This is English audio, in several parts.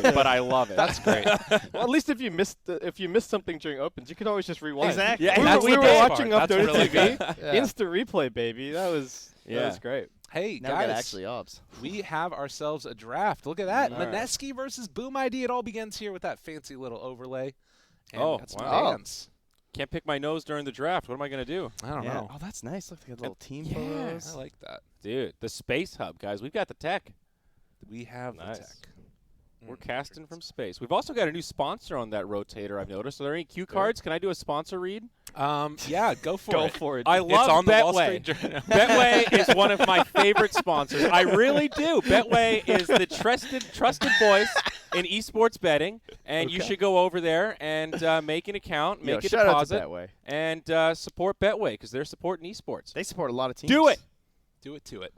but I love it. That's great. Well, at least if you missed something during opens, you could always just rewind. Exactly. Yeah, we were watching up That's Dota really TV. good. Instant replay, baby. That was great. Hey, Now we got guys. actually obs. We have ourselves a draft. Look at that. All right. Mineski versus Boom ID. It all begins here with that fancy little overlay. And Oh, got some wow. bands. Can't pick my nose during the draft. What am I going to do? I don't know. Oh, that's nice. Look at the little team Yeah. photos. I like that. Dude, the Space Hub, guys. We've got the tech. We have Nice. the tech. We're casting from space. We've also got a new sponsor on that rotator, I've noticed. Are there any cue cards? Can I do a sponsor read? Yeah, go for Go it. for it. I It's love on the Wall Betway. Street Journal. Betway is one of my favorite sponsors. I really do. Betway is the trusted voice in esports betting, and you should go over there and make an account, make a shout out to deposit, Betway. and support Betway because they're supporting esports. They support a lot of teams. Do it. Do it to it.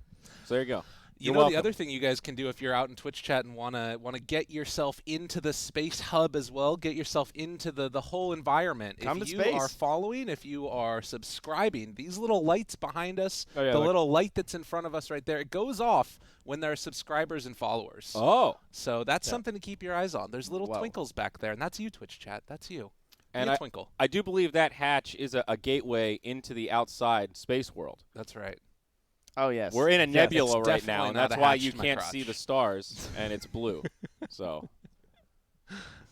So there you go. You You're know, welcome. the other thing you guys can do if you're out in Twitch chat and wanna get yourself into the Space Hub as well, get yourself into the whole environment. Come if to you space. are following, if you are subscribing, these little lights behind us, Oh, yeah, the look. little light that's in front of us right there, it goes off when there are subscribers and followers. Oh. So that's something to keep your eyes on. There's little Whoa. twinkles back there, and that's you, Twitch chat. That's you. And Be a I- twinkle. I do believe that hatch is a gateway into the outside space world. That's right. Oh, yes. We're in a Yeah, nebula it's right now, definitely and not that's a why hatch you to my can't crotch. see the stars, and it's blue. So,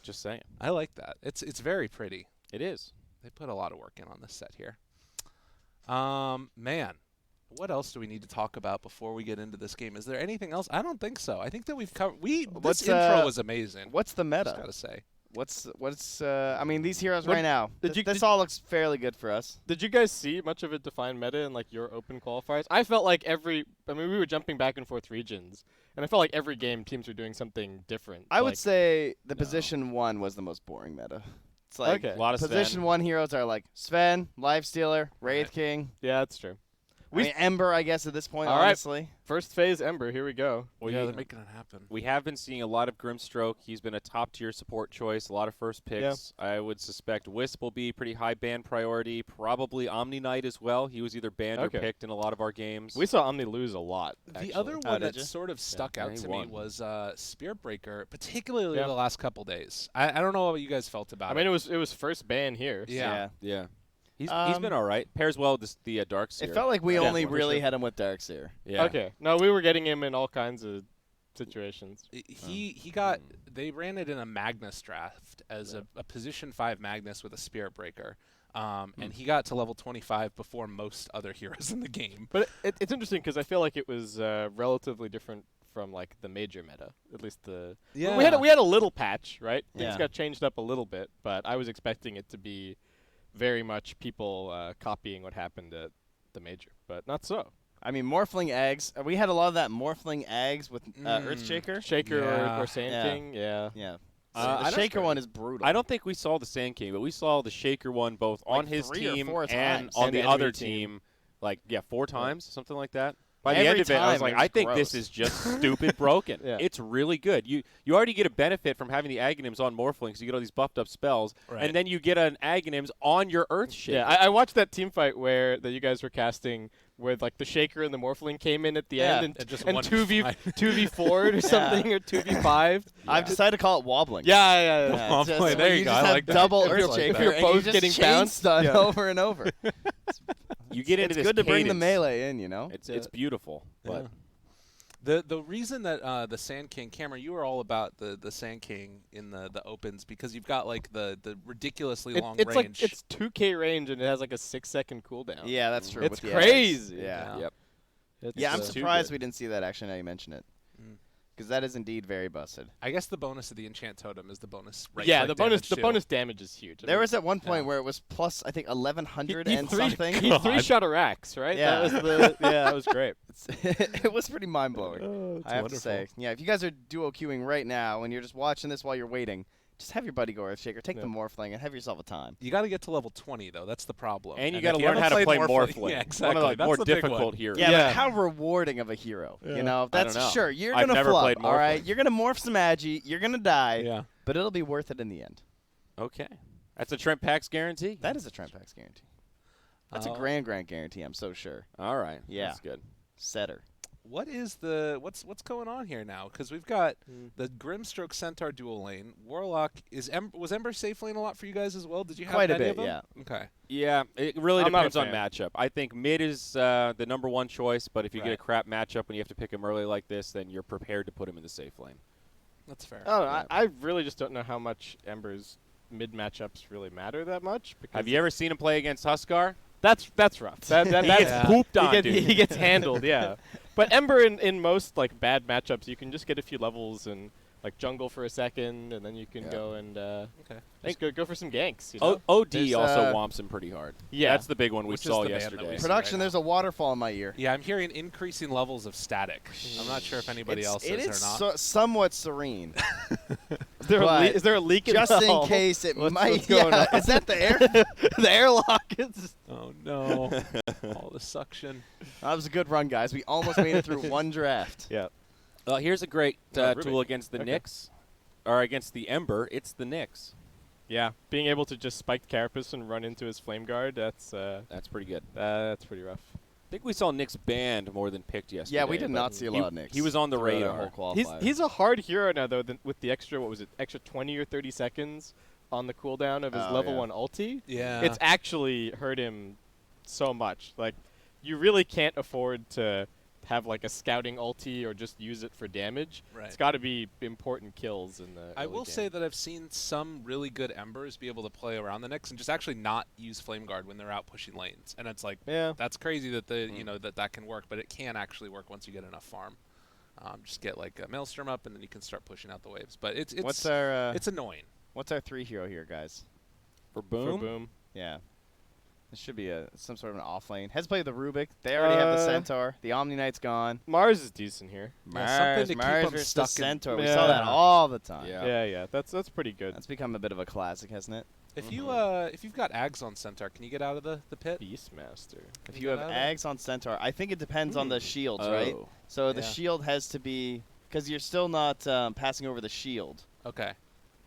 just saying. I like that. It's very pretty. It is. They put a lot of work in on this set here. Man, what else do we need to talk about before we get into this game? Is there anything else? I don't think so. I think that we've covered. This What's, intro was amazing. What's the Just meta? gotta say. I mean, these heroes What- right now. This all looks fairly good for us. Did you guys see much of it define meta in like your open qualifiers? I felt like we were jumping back and forth regions, and I felt like every game teams were doing something different. I would like, say the position 1 was the most boring meta. It's like Okay. A lot of position Sven. 1 heroes are like Sven, Lifestealer, Wraith Right. King. yeah, that's true. I mean, Ember, I guess, at this point, All right. honestly. First phase Ember, here we go. Yeah, they're making it happen. We have been seeing a lot of Grimstroke. He's been a top-tier support choice, a lot of first picks. I would suspect Wisp will be pretty high ban priority, probably Omni Knight as well. He was either banned or Okay. picked in a lot of our games. We saw Omni lose a lot. The actually. other Oh, one did that you? sort of stuck Yeah, out he to me won. was Spear Breaker, particularly Yeah. the last couple days. I don't know what you guys felt about I mean, it was first ban here. so- Yeah. Yeah. He's Um, been all right. Pairs well with the Dark Seer. It felt like we Yeah, only for really sure. had him with Darkseer. Yeah. Okay. No, we were getting him in all kinds of situations. He got they ran it in a Magnus draft as a position 5 Magnus with a Spirit Breaker, and he got to level 25 before most other heroes in the game. But it's interesting because I feel like it was relatively different from like the major meta. At least we had a little patch, right? Things Yeah. got changed up a little bit, but I was expecting it to be very much people copying what happened at the major, but not so. I mean, Morphling Eggs. We had a lot of that Morphling Eggs with Earthshaker. Shaker Yeah. or Sand Yeah. King, yeah. Yeah. I the don't- Shaker one is brutal. I don't think we saw the Sand King, but we saw the Shaker one both on his 3 or team 4 and times. on And the enemy other team. team. 4 times, something like that. By the Every end of it, I was time like, it was I think this gross. is just stupid broken. Yeah. It's really good. You already get a benefit from having the Aghanims on Morphling, because you get all these buffed up spells, Right. and then you get an Aghanims on your Earthshaker. Yeah, I watched that team fight that you guys were casting, where like the Shaker and the Morphling came in at the Yeah. end And just and one 2v4'd or something, or 2v5'd. I've decided to call it wobbling. Yeah. Yeah, Oh, it's just boy, when there you go. just I have like that. double If you're- Earthshaker. if you're and both you just getting chain bounced, stun yeah. over and over. You get into It's this good to bring the cadence. melee in, you know? It's beautiful. But The reason that the Sand King, Cameron, you were all about the Sand King in the opens because you've got like the ridiculously long It's range. like it's 2K range and it has like a 6-second cooldown. Yeah, that's true. It's with the crazy. eggs. Yeah. Yep. Yeah, I'm It's too surprised good. we didn't see that actually now you mention it. Mm. Because that is indeed very busted. I guess the bonus of the enchant totem is the bonus. Right Yeah, click the bonus damage too. bonus damage is huge. I There mean, was at one point Yeah. where it was plus, I think, 1,100 he and three- something. He 3-shot a Rax, right? Yeah. That was great. It was pretty mind-blowing, Oh, I have to say. Yeah, if you guys are duo queuing right now and you're just watching this while you're waiting, just have your buddy go Earthshaker, take the Yeah. Morphling, and have yourself a time. You got to get to level 20 though. That's the problem. And you if got to learn haven't how to played play Morphling- Morphling. Yeah, exactly. One of the That's more the big one. difficult heroes. Yeah, Yeah. but how rewarding of a hero. Yeah. You know, I that's don't know. sure. You're I've gonna never flub, played all right? Morphling. You're gonna morph some agi. You're gonna die. Yeah. But it'll be worth it in the end. Okay. That's a Trent Pax guarantee. That is a Trent Packs guarantee. That's a grand guarantee. I'm so sure. All right. Yeah. That's good. Setter. what's going on here now? Because we've got the Grimstroke Centaur dual lane. Warlock was Ember safe lane a lot for you guys as well? Did you have Quite a any bit, of them? yeah. Okay. Yeah, it really I'm not a depends on fan. matchup. I think mid is the number one choice, but if you get a Right. crap matchup and you have to pick him early like this, then you're prepared to put him in the safe lane. That's fair. Oh, Yeah. I really just don't know how much Ember's mid matchups really matter that much. Because Have you ever seen him play against Huskar? That's rough. That He that's gets pooped on, dude. he gets handled. Yeah, but Ember in most like bad matchups, you can just get a few levels and like jungle for a second, and then you can go and go for some ganks. You know? OD There's, also whomps him pretty hard. Yeah. That's the big one we Which is saw the ban that yesterday. we see. Production, right now. there's a waterfall in my ear. Yeah, I'm hearing increasing levels of static. I'm not sure if anybody else It is is or not. somewhat serene. Is there a leak in Just the in hull? case it What's might. going on? Is that the air? The airlock is. Oh no! All the suction. That was a good run, guys. We almost made it through one draft. Yeah. Here's a great Ruby. tool against the Okay. Nyx, or against the Ember. It's the Nyx. Yeah, being able to just spike Carapace and run into his flame guard, that's pretty good. pretty rough. I think we saw Nyx banned more than picked yesterday. Yeah, we did but not see a lot of Knicks. He was on the throughout our radar. whole He's qualifier. he's a hard hero now though with the extra extra 20 or 30 seconds on the cooldown of his Oh, level yeah. 1 ulti. Yeah. It's actually hurt him so much. Like you really can't afford to have like a scouting ulti or just use it for damage. Right. It's got to be important kills in the I early will game. say that I've seen some really good Embers be able to play around the Nyx and just actually not use Flame Guard when they're out pushing lanes. And it's like, Yeah. that's crazy that that can work, but it can actually work once you get enough farm. Just get like a Maelstrom up, and then you can start pushing out the waves. But it's What's our it's annoying. what's our 3 hero here, guys? For For Boom? boom. Yeah. This should be some sort of an off lane. Has played the Rubik. They already have the Centaur. The Omni Knight's gone. Mars is decent here. Yeah, something to keep Mars 'em versus stuck the in- Centaur. We Yeah. saw that all the time. Yeah. Yeah, that's pretty good. That's become a bit of a classic, hasn't it? If you've got Ags on Centaur, can you get out of the pit? Beastmaster. If Can you you have get out of Ags on Centaur, I think it depends on the shields, right? Oh. So the Yeah. shield has to be because you're still not passing over the shield. Okay.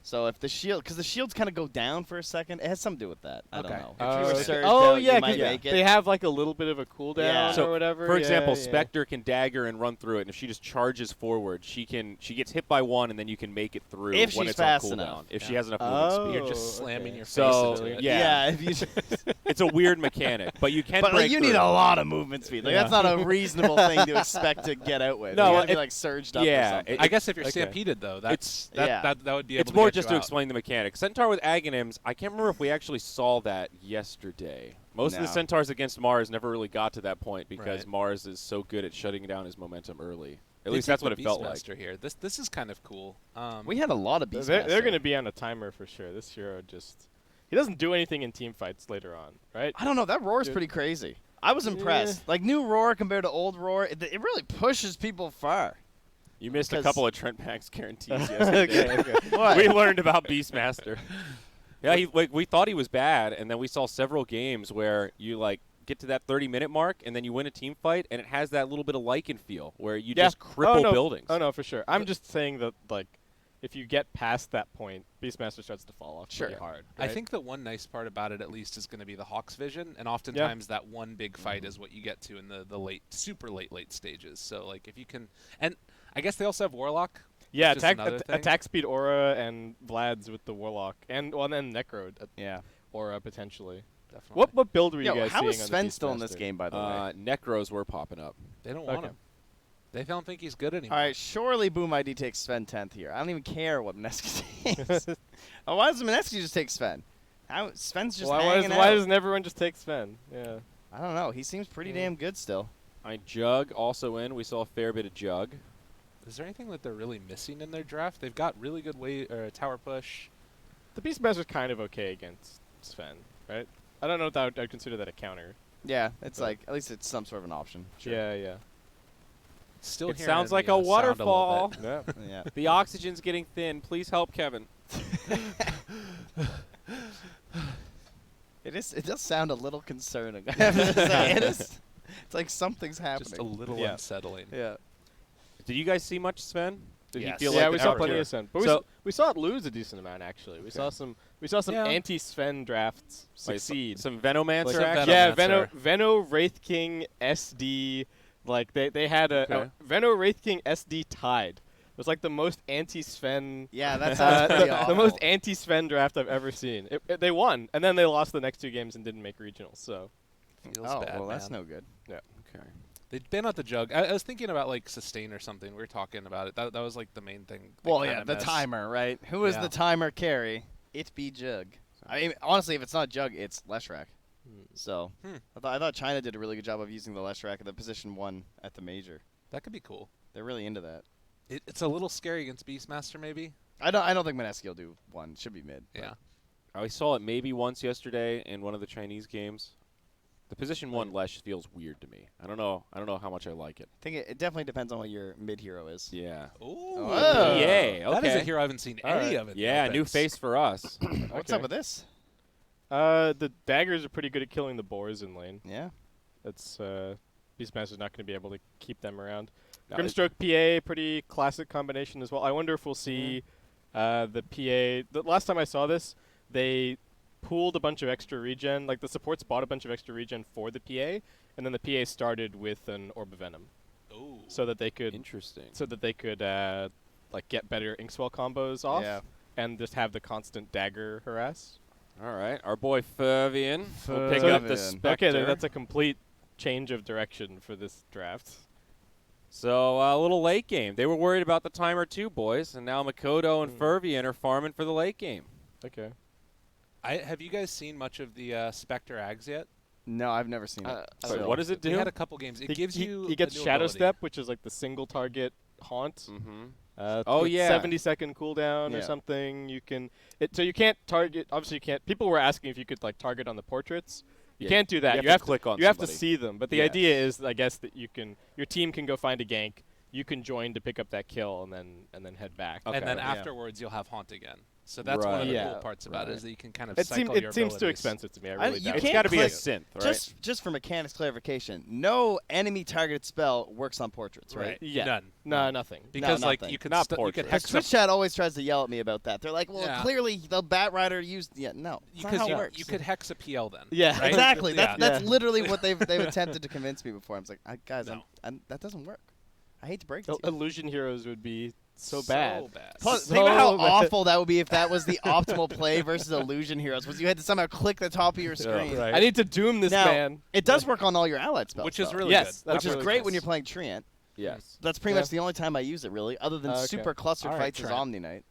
So if the shield, because the shields kind of go down for a second, it has something to do with that. I don't Okay. know. Oh, If you were okay. surged Oh, out, yeah, you might 'cause make it. they have like a little bit of a cooldown Yeah. So, or whatever. For example, yeah. Spectre can dagger and run through it, and if she just charges forward, she gets hit by one, and then you can make it through If when she's it's fast on cooldown. enough. If she Yeah. has enough movement speed. You're just Oh, slamming okay. your face So, into it. yeah. if you It's a weird mechanic, but you can but break like, you through. need a lot of movement speed. Like that's not a reasonable thing to expect to get out with. No, you gotta be it- like surged up yeah, or something. I guess if you're Okay. stampeded though, It's- that would be able It's to more get just you to out. explain the mechanic. Centaur with Aghanims, I can't remember if we actually saw that yesterday. Most of the No. Centaurs against Mars never really got to that point because Right. Mars is so good at shutting down his momentum early. At They least take that's what the it felt like. Beastmaster here. This is kind of cool. We had a lot of They're Beastmaster. going to be on a timer for sure. This hero just he doesn't do anything in team fights later on, right? I don't know. That roar is Dude. pretty crazy. I was impressed. Like new roar compared to old roar, it really pushes people far. You missed a Because- couple of Trent Max guarantees yesterday. okay. What? We learned about Beastmaster. Yeah, we thought he was bad, and then we saw several games where you like get to that 30-minute mark, and then you win a team fight, and it has that little bit of Lycan feel where you just cripple buildings. Oh no, for sure. I'm just saying that like if you get past that point, Beastmaster starts to fall off pretty Sure. hard. I right? think the one nice part about it, at least, is going to be the Hawk's vision, and oftentimes that one big fight is what you get to in the late, super late stages. So like if you can, and I guess they also have Warlock. yeah, which is another thing. attack speed aura and Vlad's with the Warlock and then Necro Yeah. aura potentially. Definitely. What build were you Yo, guys how seeing is on Sven the still in this Beastmaster? game, by the way? Necros were popping up. They don't want Okay. him. They don't think he's good anymore. All right, surely Boom ID takes Sven 10th here. I don't even care what Mineski takes. Oh, why doesn't Mineski just take Sven? Sven's just why hanging out. doesn't everyone just take Sven? Yeah. I don't know. He seems pretty damn good still. Jug also in. We saw a fair bit of Jug. Is there anything that they're really missing in their draft? They've got really good tower push. The Beastmaster's kind of okay against Sven, right? I don't know if I'd consider that a counter. Yeah, it's But- like at least it's some sort of an option. Sure. Yeah. Still It hearing sounds like the, a sound little waterfall. bit. Yeah. Yeah. The oxygen's getting thin. Please help Kevin. It does sound a little concerning. I have to say. It's like something's happening. Just a little Yeah. unsettling. Yeah. Did you guys see much Sven? Did Yes. he feel Yeah, like we the saw average plenty hero? of Sven, but So- we saw it lose a decent amount actually. We saw some Yeah. anti-Sven drafts Like succeed. some Venomancer Like some action? Yeah, Venomancer. Veno, Wraith King, SD, Like they had Okay. a Venno Wraith King SD tied. It was like the most anti-Sven. Yeah, that sounds pretty awful. The most anti-Sven draft I've ever seen. They won, and then they lost the next 2 games and didn't make regionals. So. Feels Oh, bad, well, that's man. no good. Yeah. Okay. They'd ban out the jug. I was thinking about like sustain or something. We were talking about it. That was like the main thing. they Well, kinda yeah, the missed. timer, right? Who is Yeah. the timer carry? It be Jug. I mean, honestly, if it's not Jug, it's Leshrac. So I thought China did a really good job of using the Leshrac at the position 1 at the major. That could be cool. They're really into that. It's a little scary against Beastmaster, maybe. I don't think Mineski will do 1. Should be mid. Yeah. I saw it maybe once yesterday in one of the Chinese games. The position 1 Lesh feels weird to me. I don't know how much I like it. I think it definitely depends on what your mid hero is. Yeah. Ooh. Whoa. Yay. Okay. That is a hero I haven't seen any of it. Yeah, new face for us. What's Okay. up with this? The daggers are pretty good at killing the boars in lane. Yeah. That's Beastmaster's not going to be able to keep them around. No, Grimstroke PA, pretty classic combination as well. I wonder if we'll see the PA. The last time I saw this, they pooled a bunch of extra regen. Like the supports bought a bunch of extra regen for the PA, and then the PA started with an Orb of Venom, Ooh. so that they could Interesting. like get better Inkswell combos off, Yeah. and just have the constant dagger harass. All right. Our boy Fervian will pick So- up the Fervian. Spectre. Okay, then that's a complete change of direction for this draft. So a little late game. They were worried about the timer too, boys, and now Makoto and Fervian are farming for the late game. Okay. Have you guys seen much of the Spectre Ags yet? No, I've never seen it. Sorry, So- what does it We do? had a couple games. It gives you. He gets a new Shadow ability. Step, which is like the single target haunt. Mm-hmm. Oh yeah. 70-second cooldown or Yeah. something. You can. So you can't target. Obviously, you can't. People were asking if you could like target on the portraits. You Yeah, can't do that. you have to click on You have to somebody. see them. But the Yes. idea is, I guess, that you can. Your team can go find a gank. You can join to pick up that kill and then head back. Okay. And then Yeah. afterwards, you'll have Haunt again. So that's one of the Right. cool Yeah, parts about it right. is that you can kind of It cycle seems your too abilities. expensive to me. I I- really you doubt It's it. can't got to be a click- synth, right? Just for mechanics clarification, no enemy targeted spell works on portraits, right? Right. Yeah. None. No, nothing. Because like nothing. you could Not you could portraits. hex Twitch chat always tries to yell at me about that. They're like, well, Yeah. clearly the Bat Rider used. Yeah, no. That's not how it works. you could hex a PL then. Yeah. right? Exactly. Yeah. That's literally what they've attempted to convince me before. I'm just like, guys, No. that doesn't work. I hate to break it to you. Illusion heroes would be so bad. Plus, So think about how bad. awful that would be if that was the optimal play versus Illusion Heroes. Was you had to somehow click the top of your screen. right. I need to doom this Now, man. it does work on all your allied spells, Which is though, really Yes, good. that's which is really great nice. when you're playing Treant. Yes. That's pretty Yeah. much the only time I use it, really, other than Okay. super clustered All right, fights as Trent. Omni Knight.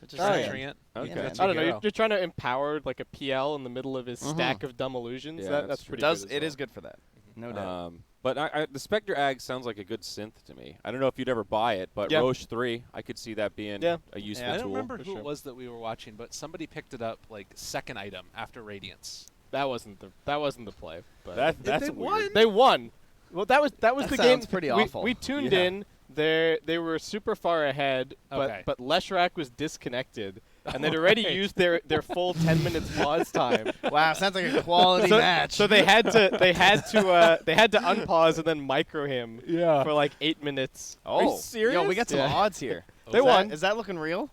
Which is All right. Treant. Okay. Yeah, man. I don't know. hero. You're trying to empower like a PL in the middle of his Mhm. stack of dumb illusions. Yeah, That's that's true. pretty Does good. it is good for that? No doubt. But the Spectre Ag sounds like a good synth to me. I don't know if you'd ever buy it, but Yeah. Roche 3, I could see that being Yeah. a useful Yeah. I tool. don't remember for who sure. it was that we were watching, but somebody picked it up like second item after Radiance. That wasn't the play. But That's they weird. won. they won. Well, that was That the game. sounds pretty we, awful. We tuned Yeah. in. They were super far ahead, Okay. but Leshrac was disconnected, and they'd already used their full 10 minutes pause time. Wow, sounds like a quality so, match. so they had to unpause and then micro him for like 8 minutes. Are you Yo, serious? we got some Yeah. odds here. They Is that- won. Is that looking real?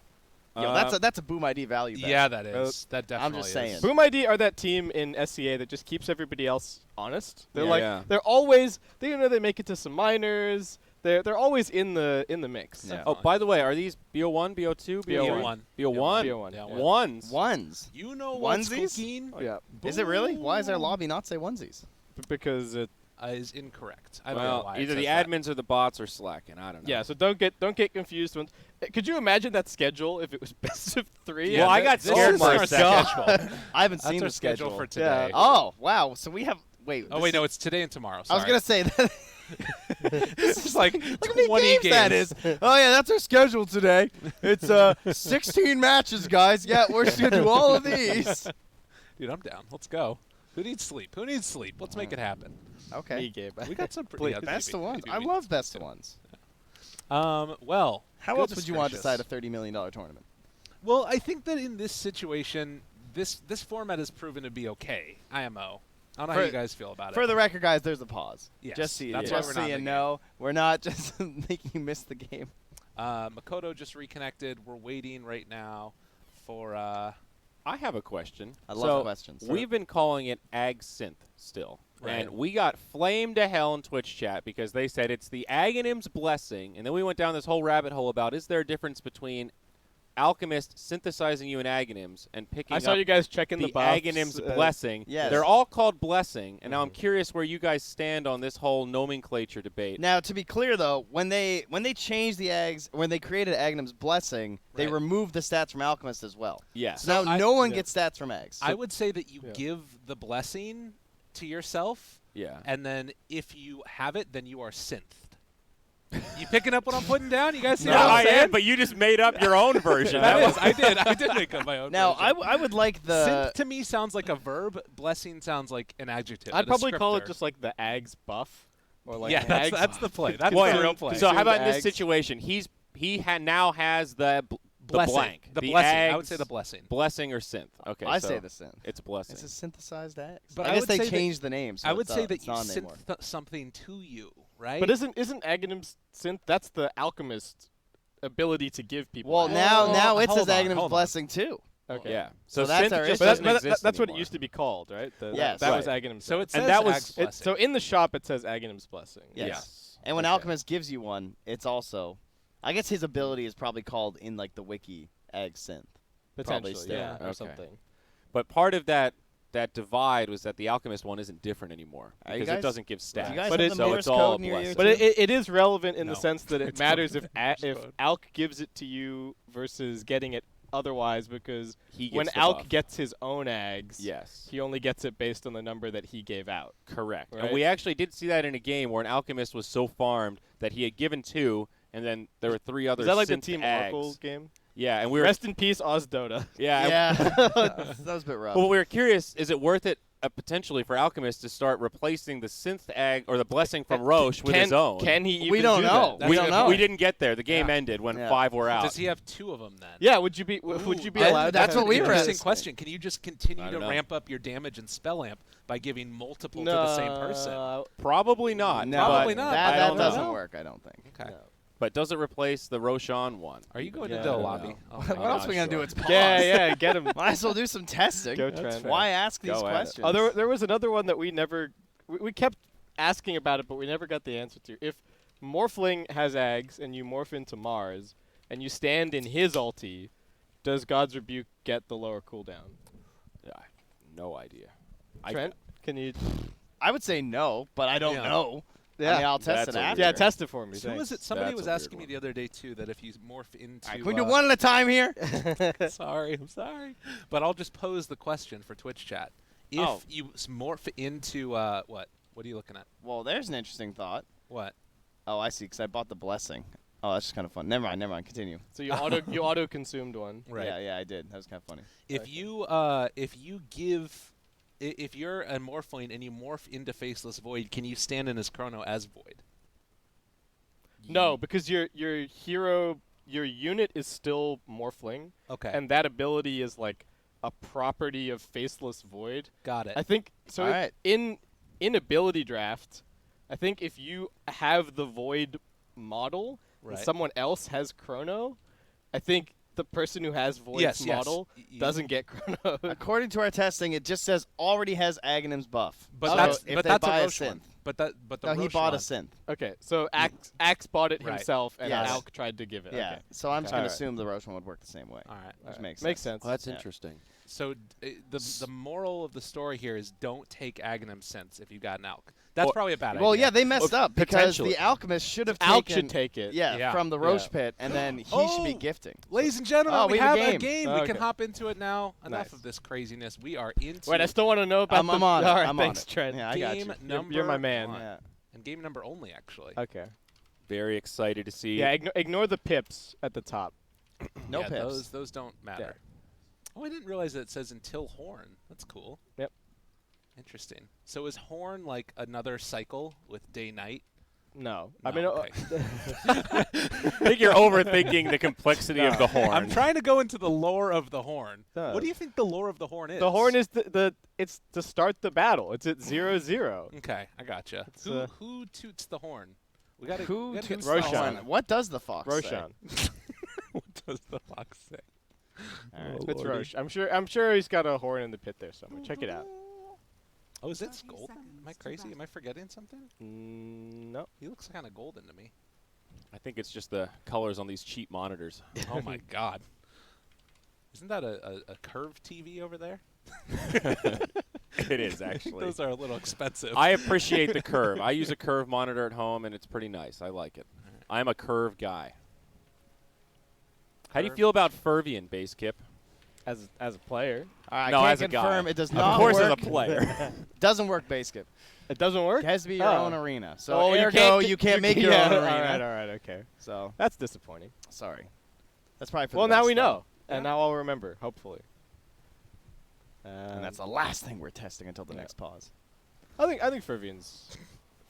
Yo, that's a boom ID value. Bet. Yeah, that is. That definitely just is. saying. Boom ID are that team in SCA that just keeps everybody else honest. They're Yeah. like Yeah. they're always they make it to some minors. They're always in the mix. Yeah. Oh, by the way, are these BO1, BO2, BO1. BO1? BO1. Yeah, Yeah. Ones. Ones. You know what's Onesies? cooking Oh, yeah. Is it really? Why does their lobby not say onesies? Because it is incorrect. I don't know Well, why. it either the says that. admins or the bots are slacking. I don't know. yeah. So don't get confused. Could you imagine that schedule if it was best of 3? Well, I got This scared is for a our second. schedule. I haven't That's seen our the schedule for Yeah. today. Oh wow! So we have wait. Oh this wait, is- no, it's today and tomorrow. I was Sorry. gonna say that. This is like Look how many 20 games that is. Oh yeah, that's our schedule today. It's 16 matches, guys. Yeah, we're just gonna do all of these. Dude, I'm down. Let's go. Who needs sleep? Who needs sleep? Let's make it happen. Okay. Me, Gabe. We got some Please. yeah, Best maybe, of ones. maybe I we- love best of ones. Well, How else goodness would you want to gracious. decide a $30 million tournament? Well, I think that in this situation, this format has proven to be okay. IMO. I don't know how For- you guys feel about For it. the record, guys, there's a pause. Yes, Just so you, that's why just we're so not you in the know, we're not just making you miss the game. Makoto just reconnected. We're waiting right now for I have a question. I love questions. We've been calling it Ag Synth still. Right. And we got flamed to hell in Twitch chat because they said it's the Aghanim's blessing. And then we went down this whole rabbit hole about is there a difference between Alchemist synthesizing you in Aghanims and picking I saw up you guys checking the buffs. Aghanim's blessing. yes. They're all called blessing. And now I'm curious where you guys stand on this whole nomenclature debate. Now, to be clear, though, when they changed the Ags, when they created Aghanim's blessing, they Right. removed the stats from Alchemist as well. Yes. So now no one gets stats from Ags. I would say that you give the blessing to yourself, Yeah. and then if you have it, then you are synthed. You picking up what I'm putting down? You guys see No, what I'm I saying? am, but you just made up your own version. That That is, I did make up my own now, version. I would like the Synth to me sounds like a verb. Blessing sounds like an adjective. I'd a probably call it descriptor. just like the Ags buff. Or like yeah, Ags that's the play. That's Well, the real play. So how about in this Ags. situation? Now has the blessing. blank. The blessing. I would Ags say the blessing. blessing or synth. Okay. I so say the synth. It's a blessing. It's a synthesized Ags. But I I guess would they say that- changed the name. So I would say that it's you not anymore. synth something to you, right? But isn't Aghanim's synth? That's the alchemist ability to give people. Well, Ags. now it hold says on, Aghanim's hold on. blessing too. Okay. Yeah. So So that's synth our just issue. doesn't But exist that's what it anymore. used to be called, right? Yes. That was Right. Aghanim's. So synth. it says and that Ag's was blessing. so in the shop it says Aghanim's blessing. Yes. And when Okay. Alchemist gives you one, it's also, I guess his ability is probably called in like the wiki Ag Synth. Probably Potentially, still. yeah, or Okay. something. But part of that divide was that the alchemist one isn't different anymore Are you because it guys- doesn't give Do stats. you guys But have it's- the so Morse it's all a code near you blessing. But too? it is relevant in No. the sense that I it don't matters have if the Morse if code. Alk gives it to you versus getting it otherwise, because He gets when the Alk buff. gets his own Ags, Yes. he only gets it based on the number that he gave out. Correct. Right. And we actually did see that in a game where an alchemist was so farmed that he had given 2, and then there were 3 other Is that like the synth Team Ags. Oracle game? Yeah, and we were Rest in peace, Oz Dota. yeah. Yeah. That was a bit rough. Well, we were curious: is it worth it potentially for Alchemist to start replacing the synth Ag or the blessing from Roche with his own? Can he even We don't do know. that? We don't know. We didn't get there. The game Yeah. ended when Yeah. 5 were out. Does he have 2 of them then? Yeah, would you be allowed to that's have what we two? were Interesting asking. question. Can you just continue I to don't know. ramp up your damage and spell amp by giving multiple No, to the same person? Probably not. No, Probably but not. That, I that don't doesn't know. work, I don't think. Okay. No. But does it replace the Roshan one? Are you going Yeah, into I the don't lobby? know. Oh, What my I'm else not are we going to do? sure. It's pause. Yeah, get him. Might as well do some testing. Go, That's Trent. fair. Why ask these Go at it. questions? Oh, there was another one that we never we kept asking about it, but we never got the answer to. If Morphling has Ags and you morph into Mars and you stand in his ulti, does God's Rebuke get the lower cooldown? Yeah, I have no idea. Trent, can you? I would say no, but I don't Yeah. know. Yeah. I mean, I'll test That's it a after. Yeah, test it for me. Who was thanks. it? Somebody That's was a weird asking me one. the other day too that if you morph into. All right, can we do one at a time here? Sorry, I'm sorry, but I'll just pose the question for Twitch chat. If Oh. you morph into what? What are you looking at? Well, there's an interesting thought. What? Oh, I see, because I bought the blessing. Oh, that's just kind of fun. Never mind. Continue. So you auto consumed one. Right. Yeah, I did. That was kind of funny. If you if you're a Morphling and you morph into Faceless Void, can you stand in his chrono as Void? No, because your hero, your unit is still Morphling, Okay. and that ability is like a property of Faceless Void. Got it. I think so. All right. In ability draft, I think if you have the Void model Right. and someone else has Chrono, I think the person who has Void's model doesn't get Chrono. According to our testing, it just says already has Aghanim's buff. But So that's if but they that's buy a a Roche synth. one. But the No, he Roche bought a one- synth. Okay, so Axe bought it Right. himself, and Yes. Alk tried to give it. Yeah. Okay. So I'm just Okay. going to Alright. assume the Roche one would work the same way. All right. Which Alright. makes sense. Well, that's Yeah. interesting. So the moral of the story here is don't take Aghanim sense if you got an Alk. That's Well- probably a bad Well, idea. yeah, they messed up because potentially. the Alchemist should have Alk taken. should take it. Yeah, Yeah. from the Roche Yeah. pit, and then he should be Oh! gifting. Ladies and gentlemen, Oh, we we have have a a game. game. Oh, We can okay. hop into it now. Enough Nice. of this craziness. We are into Wait, I still want to know about I'm the. on it. All right, I'm on thanks, it. Trent. Yeah, I got game you. number You're my man. one. Yeah. And game number only, actually. Okay. Very excited to see. Yeah, ignore the pips at the top. No Yeah, pips. Those don't matter. Oh, I didn't realize that it says until Horn. That's cool. Yep. Interesting. So is Horn like another cycle with day-night? No, No, I mean, okay. I think you're overthinking the complexity of the horn. I'm trying to go into the lore of the Horn. No. What do you think the lore of the Horn is? the horn is it's to start the battle. It's at 0-0. Okay, I gotcha. It's, Who toots the horn? We got Who to toots Roshan. the horn? What does the fox say? Roshan. What does the fox say? It's Roche. I'm sure he's got a horn in the pit there somewhere. Check it out. Oh, is it golden? Am I crazy? Am I forgetting something? No. He looks kind of golden to me. I think it's just the colors on these cheap monitors. Oh my god. Isn't that a curved TV over there? It is, actually. Those are a little expensive. I appreciate the curve. I use a curve monitor at home, and it's pretty nice. I like it. I'm a curve guy. How do you feel about Fervian, Basskip? As a player. I No, can't as a guy. confirm it does Of not course, work. as a player. Doesn't work, Basskip. It doesn't work? It has to be your own arena. So Oh, you can't make your own arena. All right, okay. So That's disappointing. sorry. That's probably for Well, the now best, we though. know, and Yeah. now I'll remember, hopefully. And that's the last thing we're testing until the Yeah. next pause. I think Fervian's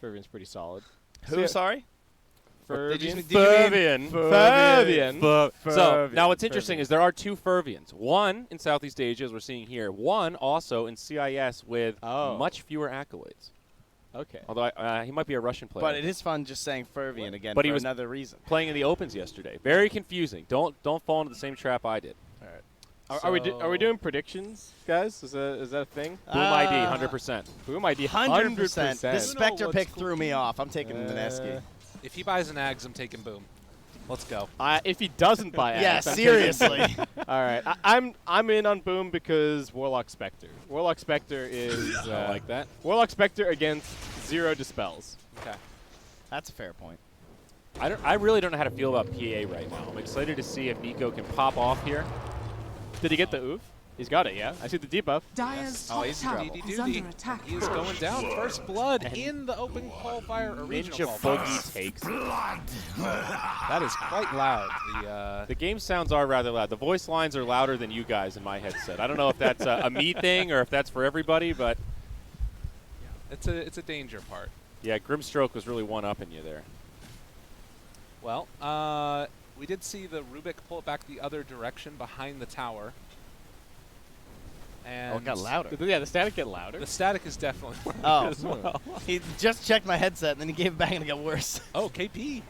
pretty solid. Who? Sorry. Fervian. Did you mean- Fervian. So now what's Fervian. interesting is there are two Fervians. One in Southeast Asia, as we're seeing here. One also in CIS with much fewer accolades. Okay. Although he might be a Russian player. But it is fun just saying Fervian again But for he was another reason. playing in the Opens yesterday. Very confusing. Don't fall into the same trap I did. All right. Are we doing predictions, guys? Is that a thing? Boom ID, 100%. Boom ID, 100%. This You know Spectre what's pick cool, threw me too? off. I'm taking Mineski. If he buys an Ags, I'm taking Boom. Let's go. If he doesn't buy it, Yeah, seriously. All right, I'm in on Boom because Warlock Spectre. Warlock Spectre is I like that. Warlock Spectre against 0 dispels. Okay. That's a fair point. I really don't know how to feel about PA right now. I'm excited to see if Nico can pop off here. Did he get the oof? He's got it, yeah. I see the debuff. Dyer's Oh, top he's tower trouble. is under attack. He is going down. First blood in the open qualifier or regional Ninja qualifier. Boogie takes it. That is quite loud. The game sounds are rather loud. The voice lines are louder than you guys in my headset. I don't know if that's a me thing or if that's for everybody, but It's a danger part. yeah, Grimstroke was really one-upping you there. Well, we did see the Rubik pull it back the other direction behind the tower. And Oh, it got louder. Yeah, the static get louder. the static is definitely louder Oh. as well. He just checked my headset, and then he gave it back, and it got worse. Oh, KP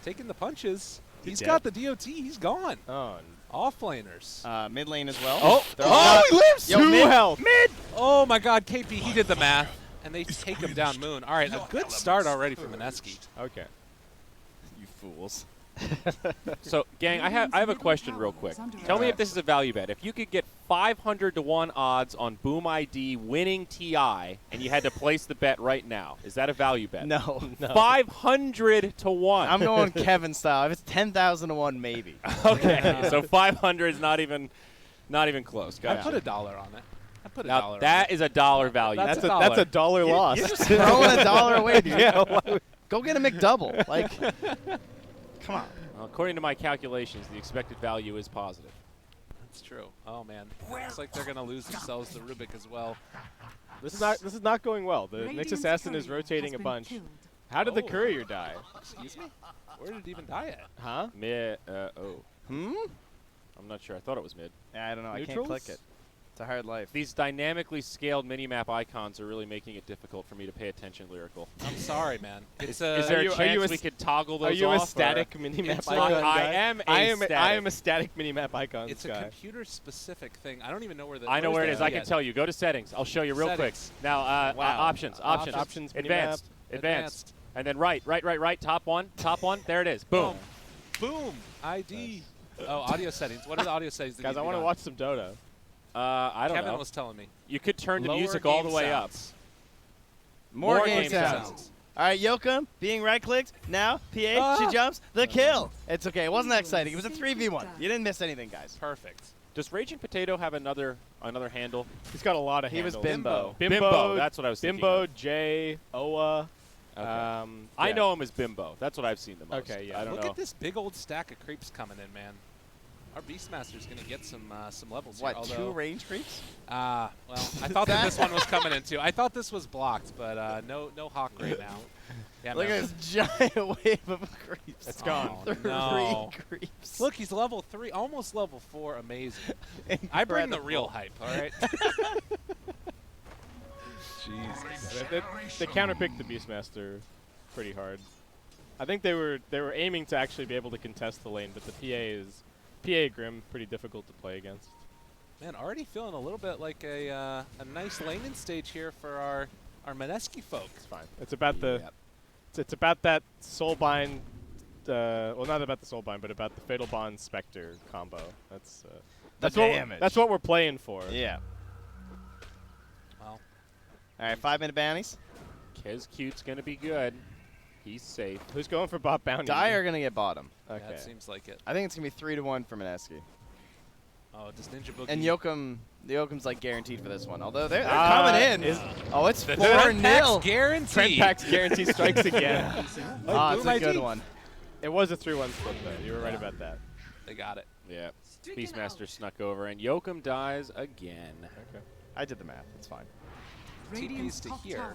taking the punches. He's dead? got the DOT. He's gone. Oh, Off laners. Mid lane as well. Oh. They're Oh, all- he lives! Yo, 2 mid. health. Oh my God, KP, he did the math. And they take him down Moon. All right, a good start already for Mineski. Okay. You fools. So, gang, I have a question real quick. Tell me if this is a value bet. If you could get 500 to 1 odds on Boom ID winning TI, and you had to place the bet right now, is that a value bet? No. 500 to 1. I'm going Kevin style. If it's 10,000 to 1, maybe. Okay, so 500 is not even close. I Gotcha. put $1 on it. I put $1 Now on that it. is a dollar value. That's a That's a dollar loss. You're just throwing $1 away, dude. Yeah, Go get a McDouble. Like, come on. Well, according to my calculations, the expected value is positive. That's true. Oh man, looks like they're gonna lose themselves the Rubik as well. This is not going well. The next assassin is rotating a bunch. How did the Oh. courier die? Excuse me? Where did it even die at? Huh? Mid. Hmm? I'm not sure. I thought it was mid. Yeah, I don't know. I can't Neutrals? click it. It's a hard life. These dynamically scaled minimap icons are really making it difficult for me to pay attention, Lyrical. I'm sorry, man. It's Is there Are a you chance a we could toggle those Are you off? a static minimap It's icon not- guy? I I am a static minimap icon It's a guy. computer-specific thing. I don't even know where the. I know where it where's is. that I can at? tell you. Go to settings. I'll show you real quick. Settings. Now, Wow. options. Options, Advanced. minimap. Advanced. And then right. Top one. There it is. Boom. Boom. ID. Oh, audio settings. What are the audio settings? That Guys, need I be want to done? watch some Dota. I don't Kevin know. was telling me. You could turn the Lower music all the game way sounds. More More game game sounds. sounds. All right, Yokum being right-clicked. Now, PA, she jumps. The kill. It's okay. It wasn't that exciting. It was a 3v1. You didn't miss anything, guys. Perfect. Does Raging Potato have another handle? He's got a lot of He was handles. Bimbo. Bimbo. That's what I was thinking. Bimbo, of. Jay, Oa. Okay. I I know him as Bimbo. That's what I've seen the most. Okay, yeah. I don't Look know. at this big old stack of creeps coming in, man. Our Beastmaster's gonna get some levels What, here. 2 range creeps? Well, I thought that this one was coming in too. I thought this was blocked, but no Hawk right now. Yeah, Look man. at this giant wave of creeps. It's gone. Oh, 3 no. creeps. Look, he's level 3, almost level 4. Amazing. I bring the real hype. All right. Jesus. They counterpicked the Beastmaster pretty hard. I think they were aiming to actually be able to contest the lane, but the PA is PA Grim, pretty difficult to play against. Man, already feeling a little bit like a nice laning stage here for our Mineski folk. It's fine. It's about the Yep. it's about that Soulbind. Well, not about the Soulbind, but about the Fatal Bond Spectre combo. That's damage. That's what we're playing for. Yeah. Well, All right, 5-minute bounties. Cute's gonna be good. He's safe. Who's going for bot bounty? Dire are going to get bottom. Okay. yeah, it seems like it. I think it's going to be 3-1 for Mineski. Oh, does Ninja Boogie... And the Yokum's like guaranteed for this one. Although they're Ah, coming in. is- Oh, it's The 4-0. guarantee. Trent Pack's guarantee strikes again. Ah, it's Boom a good ID. one. It was a 3-1 split, though. You were right about that. They got it. Yeah. Beastmaster snuck over, and Yokum dies again. Okay. I did the math. It's fine. TP's to here.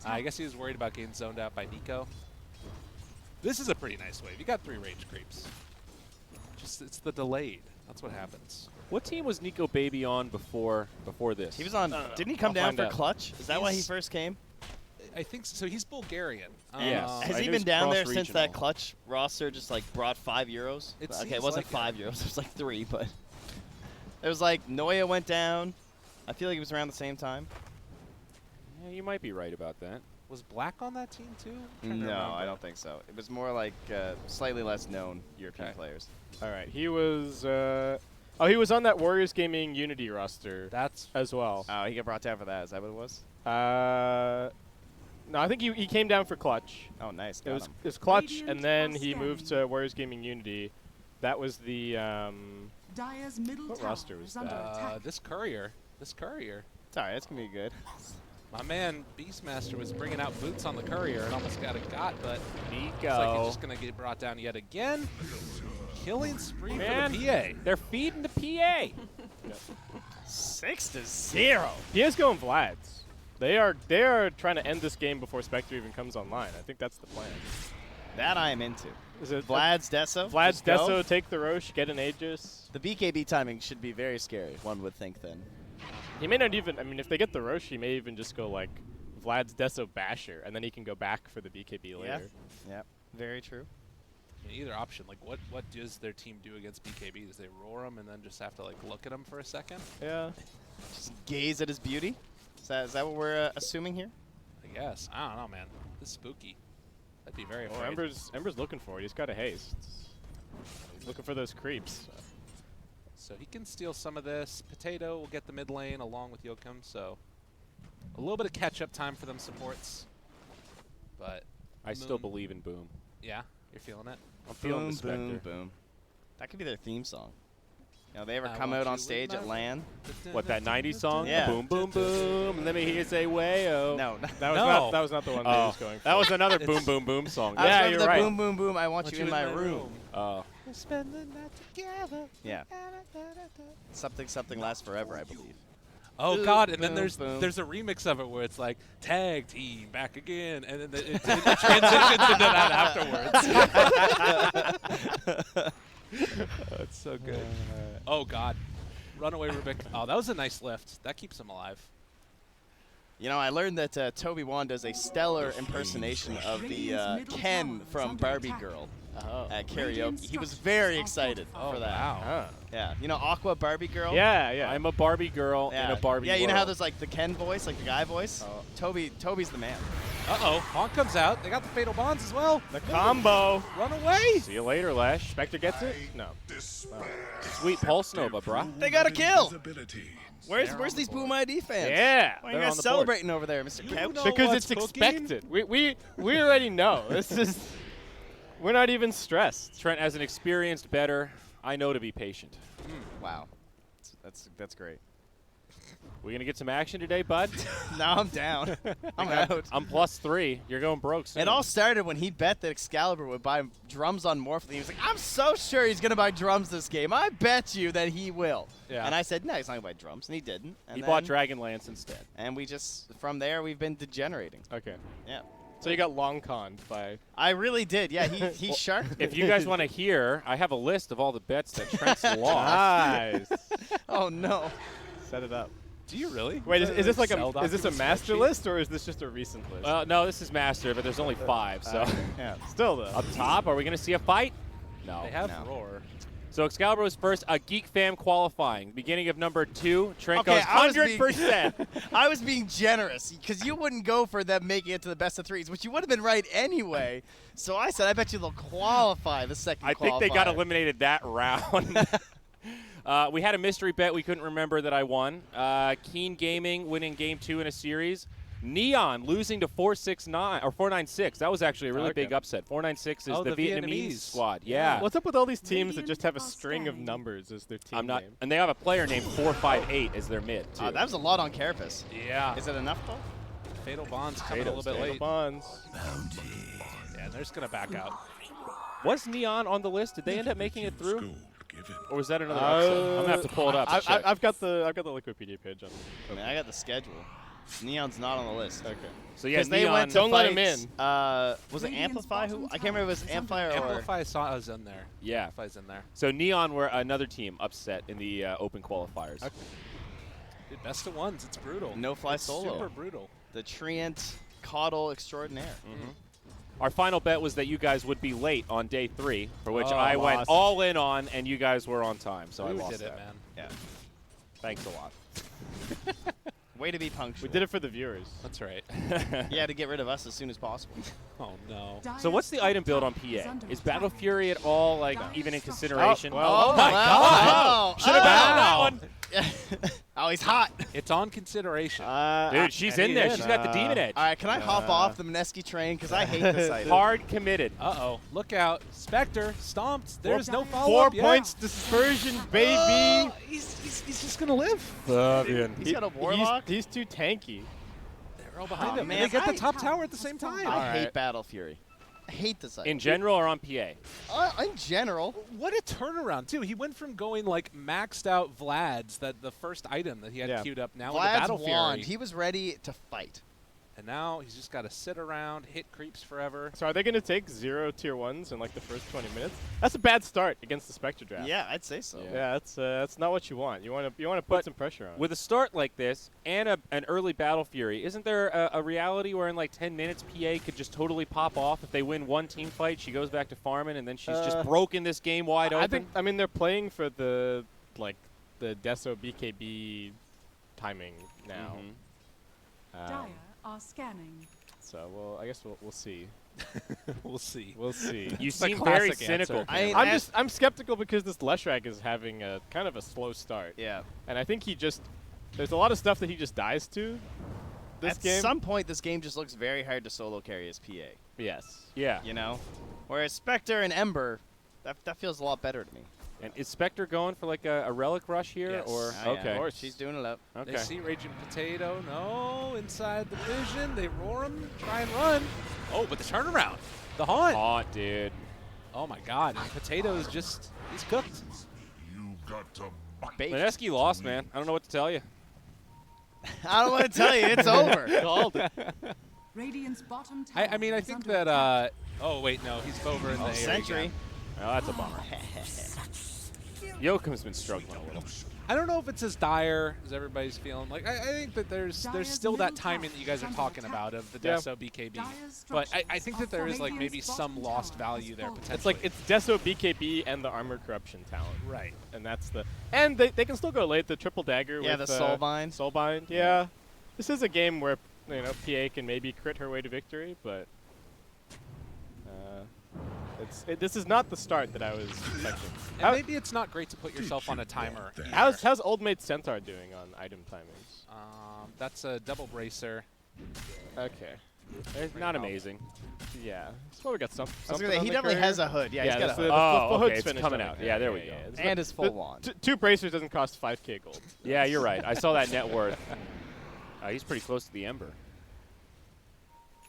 I guess he was worried about getting zoned out by Nico. This is a pretty nice wave. You got 3 range creeps. Just it's the delayed. That's what happens. What team was Nico Baby on before this? He was on. Didn't he come I'll down find for out. clutch? Is that why he He's- first came? I think so. He's Bulgarian. Yes. Has I he knew been it's down there since cross-regional. that clutch roster just like brought 5 euros? It Okay, it seems wasn't like 5 euros. It was like 3, but it was like Noya went down. I feel like it was around the same time. Yeah, you might be right about that. Was Black on that team too? I'm trying to No, remember. I don't think so. It was more like slightly less known European Okay. players. All right. He was. He was on that Warriors Gaming Unity roster That's as well. Oh, he got brought down for that. Is that what it was? No, I think he came down for clutch. Oh, nice. It Got was him. it was clutch, Radiant and then are he moved to Warriors Gaming Unity. That was the Dire's middle What tower roster was is under that? attack. this courier. This courier. It's all right. It's going to be good. My man Beastmaster was bringing out boots on the courier and almost got it got, but Nico. looks like he's just gonna get brought down yet again. Killing spree Man. for the PA. They're feeding the PA. 6-0. PA's going Vlad's. They are trying to end this game before Spectre even comes online. I think that's the plan. That I am into. Is it Vlad's Deso. Vlad's Just go. Deso, take the Roche, get an Aegis. The BKB timing should be very scary, one would think then. He may not even. I mean, if they get the Roche, he may even just go like Vlad's Deso Basher, and then he can go back for the BKB later. Yep. Very true. I mean, either option, like what does their team do against BKB? Does they roar them and then just have to like look at them for a second? Yeah. Just gaze at his beauty. Is that what we're assuming here? I guess. I don't know, man. This is spooky. I'd be very Well, afraid. Ember's looking for it. He's got a haste. He's looking for those creeps. So he can steal some of this. Potato will get the mid lane along with Yokum, so a little bit of catch-up time for them supports. But I still Moon- believe in Boom. yeah, you're feeling it. I'm feeling Boom, the Spectre. boom, boom. That could be their theme song. You know, they ever I come want out on you stage with at my- LAN? What, that 90s song? Yeah. Boom, boom, boom. And let me hear you say, way-oh. No. That was No. not. That was not the one that he Oh, was going for. that was another It's- boom, boom, boom song. I Yeah, remember you're the right. boom, boom, boom, I want you in my room. Oh. We'll spend the night together. Yeah. Something lasts forever, I believe. Oh Boom, God! And then boom, there's boom. a remix of it where it's like tag team back again, and then it transitions into that afterwards. That's so good. Oh God! Runaway Rubik. Oh, that was a nice lift. That keeps him alive. You know, I learned that Toby Wan does a stellar impersonation of the Ken from Barbie Girl at karaoke. He was very excited Oh for that. wow! Huh. Yeah, you know Aqua Barbie Girl? Yeah, yeah. I'm a Barbie girl Yeah, in a Barbie yeah, you know how world. there's like the Ken voice, like the guy voice? Oh. Toby's the man. Uh-oh, Honk comes out. They got the Fatal Bonds as well. The combo. Run away! See you later, Lesh. Spectre gets it? No. Sweet Pulse Nova, bruh. They got a kill! Where's these Boom ID fans? Yeah. Why are you they're guys on the board. celebrating over there, Mr. You Couch? know Because what's it's cooking? expected. We already know. This is. We're not even stressed. Trent, as an experienced bettor, I know to be patient. Wow. That's great. We gonna get some action today, bud? Now I'm down. I'm out. I'm +3. You're going broke soon. It all started when he bet that Excalibur would buy drums on Morphling. He was like, I'm so sure he's going to buy drums this game. I bet you that he will. Yeah. And I said, no, he's not going to buy drums. And he didn't. And He then- bought Dragonlance instead. And we just, from there, we've been degenerating. Okay. Yeah. So you got long conned by. I really did. Yeah, he sharked me. If you guys want to hear, I have a list of all the bets that Trent's lost. Nice. Oh, no. Set it up. Do you really? Wait, is this like Excel is this a document master spreadsheet? list or is this just a recent list? No, this is Master, but there's only 5, so. Yeah. Still though. Up top, are we going to see a fight? No. They have No. Roar. So Excalibur was first, a Geek Fam qualifying. Beginning of number 2, Trent Okay, goes I was 100%. I was being generous because you wouldn't go for them making it to the best of 3s, which you would have been right anyway. So I said, I bet you they'll qualify the second I think they got qualifier. eliminated that round. We had a mystery bet we couldn't remember that I won. Keen Gaming winning game 2 in a series. Neon losing to 469 or 496. That was actually a really big upset. 496 is the Vietnamese squad. Yeah. What's up with all these teams that just have a string of numbers as their team name? And they have a player named 458 as their mid too. That was a lot on Carapace. Yeah. Is it enough though? Fatal Bond's coming a little bit late. Bonds. Yeah, they're just gonna back out. Was Neon on the list? Did they end up making it through? Or was that another upset? I'm gonna have to pull it up. to check. I've got the Wikipedia page on. I mean, I got the schedule. Neon's not on the list. Okay. So yeah, They Neon. went to Don't let him fight, in. Was it Amplify? Who? I can't remember if it was Amplify or. Amplify is in there. Yeah. Amplify's in there. So Neon were another team upset in the open qualifiers. Okay. Dude, best of ones. It's brutal. No fly It's solo. Super brutal. The Trent Caudal Extraordinaire. Our final bet was that you guys would be late on day 3, for which Oh, I went lost. all in on, and you guys were on time, so I We lost did it, that. man. Yeah. Thanks a lot. Way to be punctual. We did it for the viewers. That's right. Yeah, to get rid of us as soon as possible. Oh no. So what's the item build on PA? Is Battle Fury at all like even in consideration? well, Oh my God! Should have bet on that one. Oh, he's hot. It's on consideration. Dude, she's in there. She's got the demon edge. All right, can I hop off the Mineski train? Because I hate this item. Hard committed. Uh-oh. Look out. Spectre stomped. There's no 4 follow-up. points dispersion, baby. Oh, he's just going to live. He's got a Warlock. He's too tanky. They're all behind Oh, him. man, And they get the I- top tower at the same time. I hate Alright. Battle Fury. I hate this item. In general or on PA? In general. What a turnaround, too. He went from going, like, maxed out Vlad's, the first item that he had queued up, now with the Battle Vlad's wand. Fury. He was ready to fight. And now he's just got to sit around, hit creeps forever. So are they going to take 0 tier 1s in like the first 20 minutes? That's a bad start against the Spectre draft. Yeah, I'd say so. Yeah, that's not what you want. You want to put some pressure on. With a start like this and an early Battle Fury, isn't there a reality where in like 10 minutes PA could just totally pop off? If they win one team fight, she goes back to farming, and then she's just broken this game wide open? I mean, they're playing for the Deso BKB timing now. Dire are scanning. So I guess we'll see. We'll see. We'll see. You It's the seem very classic cynical. answer. I'm skeptical because this Leshrac is having a kind of a slow start. Yeah. And I think there's a lot of stuff that he just dies to this At game. some point, this game just looks very hard to solo carry as PA. Yes. Yeah. You know? Whereas Spectre and Ember, that feels a lot better to me. And is Spectre going for like a relic rush here? Yes. Or Oh, okay. Of course. She's doing it up. Okay. They see Raging Potato. No, inside the vision. They roar him, try and run. Oh, but the turnaround. The haunt. Hot, dude. Oh, my God. Potato is just, he's cooked. Baked. Mineski lost, man. I don't know what to tell you. I don't want to tell you. It's over. Called it. Radiant's bottom tower I mean, I is think under that, attack. oh, wait, no. He's over in the area Sentry. again. Oh, that's a bummer. Yoakum's been struggling a little. I don't know if it's as dire as everybody's feeling. Like, I think that there's still that timing that you guys are talking about of the Deso BKB. But I think that there is, like, maybe some lost value there potentially. It's like it's Deso BKB and the Armor Corruption talent. Right. And that's and they can still go late. The triple dagger Yeah, with the Soulbind. Soulbind, yeah. This is a game where PA can maybe crit her way to victory, but this is not the start that I was expecting. And maybe it's not great to put yourself on a timer. How's Old Mate Centaur doing on item timings? That's a double bracer. Okay. It's not amazing. Yeah. He's probably got something. I was gonna say, he definitely has a hood. Yeah, he's got a hood. Oh, hood's okay, it's finished coming on out. it. Yeah, there we go. And his full wand. 2 bracers doesn't cost 5k gold. Yeah, you're right. I saw that net worth. He's pretty close to the Ember.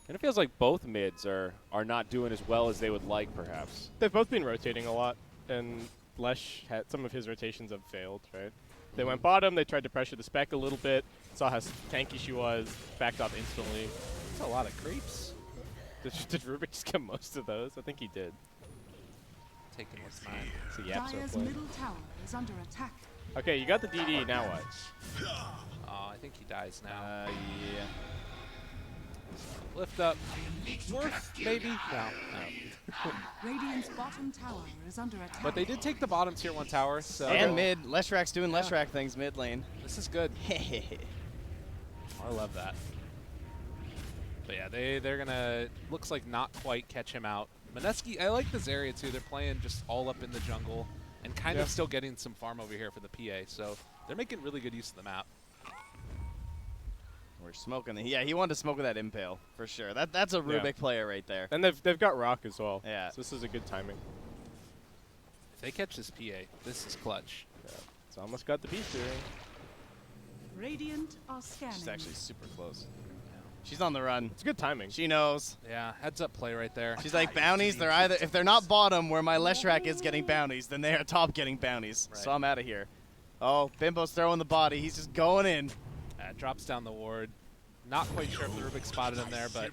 And it feels like both mids are not doing as well as they would like, perhaps. They've both been rotating a lot, and Lesh had some of his rotations have failed, right? They went bottom, they tried to pressure the spec a little bit, saw how tanky she was, backed off instantly. That's a lot of creeps. Did Rubik just get most of those? I think he did. Taking what's mine. It's a Yapso Dire's play. middle tower is under attack. Okay, you got the DD, now what? Oh, I think he dies now. Yeah. Lift up. Worth, maybe? No. Radiant's bottom tower is under attack. But they did take the bottom tier 1 tower, so. And mid. Leshrak's doing Leshrak things mid lane. This is good. I love that. But yeah, they're gonna, looks like not quite catch him out. Mineski, I like this area too. They're playing just all up in the jungle and kind of still getting some farm over here for the PA. So they're making really good use of the map. We're smoking. Yeah, he wanted to smoke with that impale for sure. That's a Rubik player right there. And they've got rock as well. Yeah. So this is a good timing. If they catch this PA, this is clutch. Yeah. It's almost got the piece here. Radiant are scanning. She's actually super close. She's on the run. It's good timing. She knows. Yeah, heads up play right there. She's like, bounties, they're either, if they're not bottom where my Leshrak is getting bounties, then they are top getting bounties. Right. So I'm out of here. Oh, Bimbo's throwing the body. He's just going in. Drops down the ward. Not quite sure if the Rubik spotted him there, but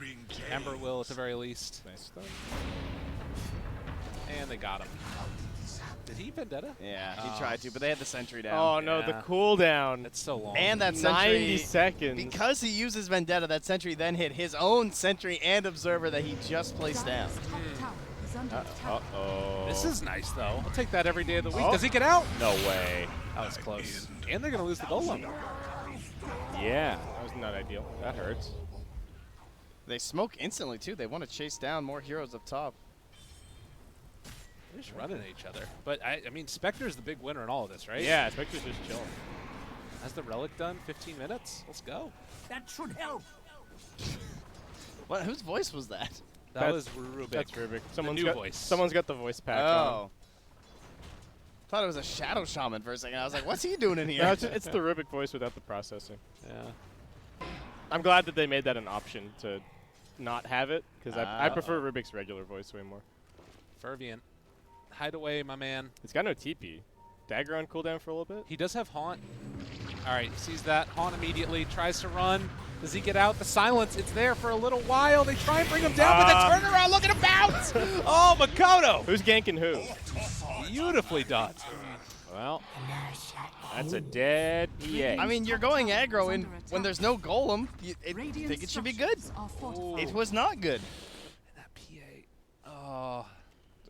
Ember will at the very least. Nice stuff. And they got him. Did he Vendetta? Yeah, he tried to, but they had the sentry down. Oh, no, the Yeah. cooldown. It's so long. And that 90 sentry, seconds. because he uses Vendetta, that sentry then hit his own sentry and observer that he just placed down. Dire's top tower is under attack. Uh-oh. This is nice, though. I'll take that every day of the week. Oh. Does he get out? No way. That was close. And they're going to lose the golem. Yeah. That was not ideal. That hurts. They smoke instantly, too. They want to chase down more heroes up top. They're just running at each other. But, I mean, Spectre's the big winner in all of this, right? Yeah, Spectre's just chilling. Has the Relic done 15 minutes? Let's go. That should help. What? Whose voice was that? That was Rubik. That's Rubik. Someone's new got, voice. Someone's got the voice pack on. Oh. Thought it was a Shadow Shaman for a second. I was like, what's he doing in here? No, it's the Rubik voice without the processing. Yeah. I'm glad that they made that an option to not have it, because I prefer Rubik's regular voice way more. Fervient. Hide away, my man. It's got no TP. Dagger on cooldown for a little bit. He does have Haunt. All right, sees that. Haunt immediately tries to run. Does he get out? The silence, it's there for a little while. They try and bring him down, but the turnaround, look at him bounce! Oh, Makoto! Who's ganking who? Beautifully done. Well, that's a dead PA. I mean, you're going aggro in Under attack. when there's no golem. You Radiant think it should be good. structures are fortified. It was not good. That PA. Oh,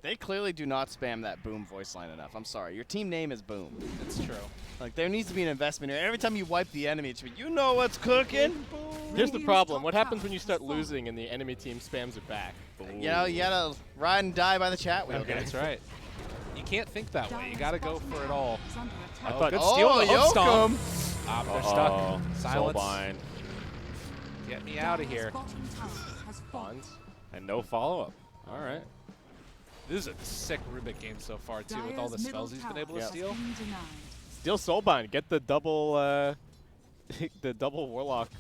They clearly do not spam that Boom voice line enough. I'm sorry. Your team name is Boom. it's true. Like, there needs to be an investment here. Every time you wipe the enemy, it should be, you know what's cooking. Here's the Radiant's problem. top What happens tower when you has start fallen. losing and the enemy team spams it back? You know, you gotta ride and die by the chat wheel. Okay. That's right. You can't think that way. You Dire's got to go bottom for it tower all. is under attack. Oh, good Oh, steal. The hook stomp. Yoakum. They're Uh-oh. stuck. Silence. Soulbind. Get me out of Dire's here. bottom tower has fallen. Bonds. And no follow-up. All right. This is a sick Rubik game so far, too, with all the Dire's spells middle he's been able to tower steal. has been denied. Steal Soulbind. Get the double, the double Warlock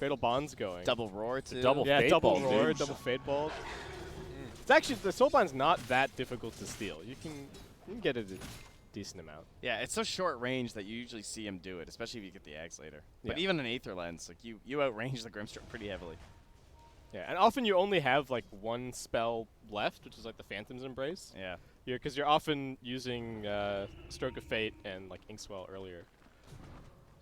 Fatal Bonds going. Double roar, too. double Yeah, Fade double Ball, roar, dude. double Fade Ball. It's actually, the Soulbind's not that difficult to steal. You can get it a decent amount. Yeah, it's so short range that you usually see him do it, especially if you get the Axe later. But Yeah. even in Aether Lens, like you outrange the Grimstroke pretty heavily. Yeah, and often you only have like one spell left, which is like the Phantom's Embrace. Yeah. Because you're often using Stroke of Fate and like Inkswell earlier.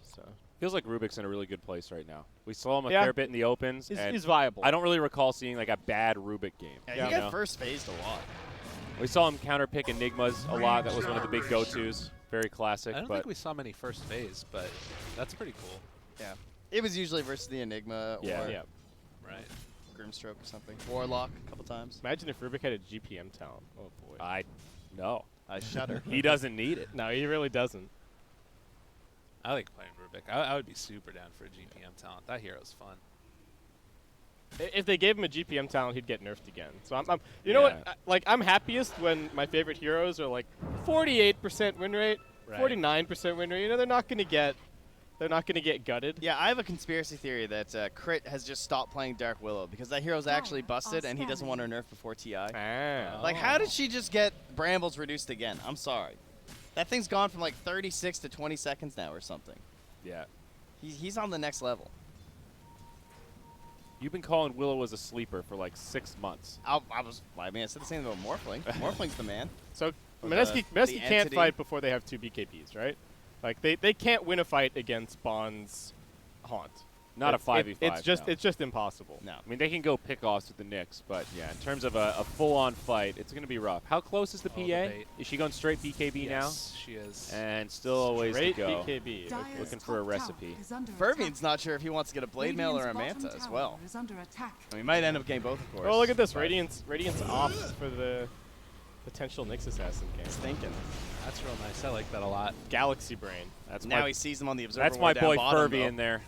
So Feels like Rubik's in a really good place right now. We saw him a Yeah. fair bit in the opens, and he's viable. I don't really recall seeing like a bad Rubik game. Yeah, Yeah. he you got know? first phased a lot. We saw him counterpick Enigmas a lot. That was one of the big go-tos. Very classic. I don't but think we saw many first phase, but that's pretty cool. Yeah. It was usually versus the Enigma Yeah. or Yeah. Right. Grimstroke or something. Warlock a couple times. Imagine if Rubik had a GPM talent. Oh boy. no. I shudder. He doesn't need it. No, he really doesn't. I like playing Rubik. I would be super down for a GPM talent. That hero's fun. If they gave him a GPM talent, he'd get nerfed again. So I'm you know what? Yeah. Like I'm happiest when my favorite heroes are like 48% win rate, Right. 49% win rate. You know they're not gonna get gutted. Yeah, I have a conspiracy theory that Crit has just stopped playing Dark Willow because that hero's actually busted and he doesn't want her nerfed before TI. Ah. Like, how did she just get Brambles reduced again? I'm sorry. That thing's gone from like 36 to 20 seconds now or something. Yeah. He's on the next level. You've been calling Willow as a sleeper for like 6 months. I mean, I said the same about Morphling. Morphling's the man. So Or Mineski the can't entity. fight before they have 2 BKBs, right? Like they can't win a fight against Bond's Haunt. Not a 5v5. It's just impossible. No. I mean, they can go pickoffs with the Knicks, but yeah, in terms of a full-on fight, it's going to be rough. How close is the PA? Debate. Is she going straight BKB Yes, she is. now? And still a ways to Straight go. BKB. Dire's Okay. Looking for a top recipe. tower is under Fervian's attack. not sure if he wants to get a Blade Mail or a Radiant's Manta bottom as tower well. is under attack. We might end up getting both, of course. Oh, look at this. but Radiance opts for the potential Nyx Assassin game. he's thinking. That's real nice. I like that a lot. Galaxy Brain. That's Now my, he sees him on the observer. that's my down boy bottom, Furby though. in there.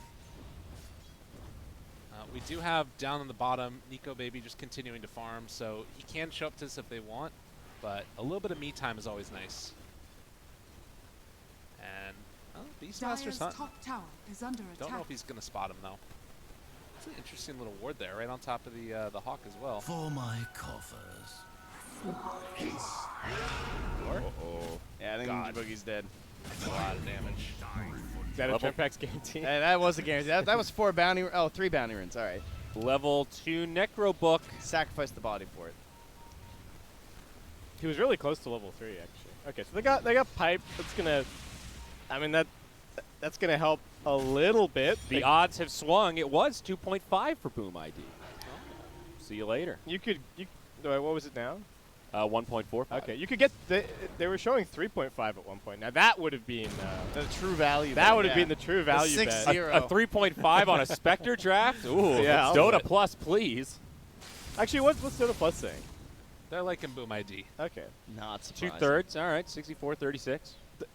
We do have down on the bottom Nico Baby just continuing to farm, so he can show up to this if they want, but a little bit of me time is always nice. And Beastmaster's Dire's hunting. top tower is under Don't know attack. if he's going to spot him though. It's an interesting little ward there, right on top of the Hawk as well. For my coffers. Uh-oh. Yeah, I think God. Boogie's dead. That's a lot of damage. Is that a Level- Trempax guarantee? Hey, that was a guarantee. That was 3 bounty runes. All right. Level 2 Necro Book. Sacrifice the body for it. He was really close to level 3, actually. Okay, so they got pipe. That's gonna. I mean that's gonna help a little bit. The odds have swung. It was 2.5 for Boom ID. See you later. What was it now? 1.45. Okay, you could get. They were showing 3.5 at one point. Now that would have been. The true value. That would have been the true value The bet. 6-0. A 3.5 on a Spectre draft? Ooh, Yeah, I'll Dota do it. Plus, please. Actually, what's Dota Plus saying? They're liking Boom ID. Okay. Not surprising. 2/3. All right, 64-36.